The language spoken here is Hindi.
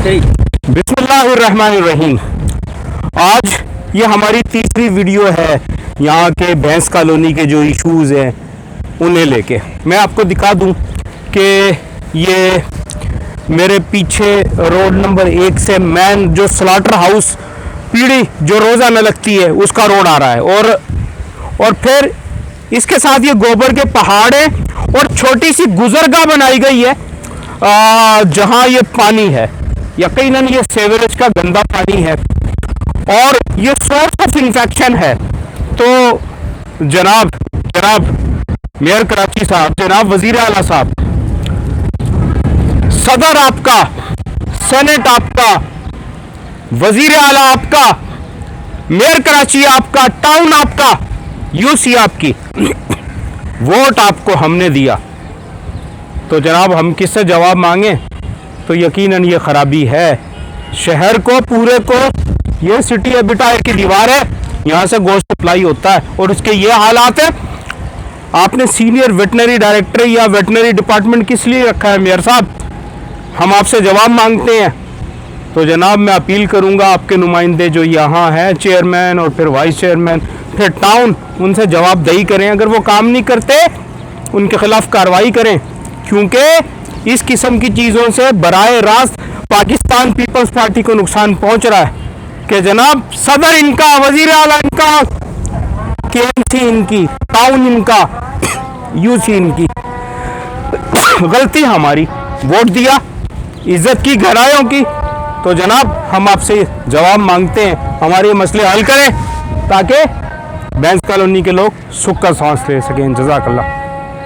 बिस्मिल्लाहिर्रहमानिर्रहीम। आज ये हमारी तीसरी वीडियो है यहाँ के भैंस कॉलोनी के जो इश्यूज़ हैं उन्हें लेके। मैं आपको दिखा दूँ कि ये मेरे पीछे रोड नंबर 1 से मैन जो स्लॉटर हाउस पीढ़ी जो रोज़ाना लगती है उसका रोड आ रहा है, और फिर इसके साथ ये गोबर के पहाड़ है और छोटी सी गुजरगाह बनाई गई है जहाँ ये पानी है। यकीनन ये सेवरेज का गंदा पानी है और ये सोर्स ऑफ इन्फेक्शन है। तो जनाब मेयर कराची साहब, जनाब वजीर आला साहब, सदर आपका, सेनेट आपका, वजीर आला आपका, मेयर कराची आपका, टाउन आपका, यूसी आपकी, वोट आपको हमने दिया, तो जनाब हम किससे जवाब मांगे? तो यकीनन ये खराबी है शहर को, पूरे को। ये सिटी हैबिटाट की दीवार है, यहाँ से गोश्त सप्लाई होता है और इसके ये हालात है। आपने सीनियर वेटनरी डायरेक्टर या वेटनरी डिपार्टमेंट किस लिए रखा है मेयर साहब? हम आपसे जवाब मांगते हैं। तो जनाब मैं अपील करूँगा आपके नुमाइंदे जो यहाँ हैं, चेयरमैन और फिर वाइस चेयरमैन, फिर टाउन, उनसे जवाबदेही करें। अगर वो काम नहीं करते उनके खिलाफ कार्रवाई करें, क्योंकि इस किस्म की चीज़ों से बराए रास्त पाकिस्तान पीपल्स पार्टी को नुकसान पहुंच रहा है। कि जनाब सदर इनका, वजीर आला इनका, केएमसी इनकी, टाउन इनका, यूसी इनकी, गलती हमारी, वोट दिया, इज्जत की, घरायों की। तो जनाब हम आपसे जवाब मांगते हैं, हमारे मसले हल करें ताकि भैंस कॉलोनी के लोग सुख का सांस ले सकें। जज़ाकल्लाह।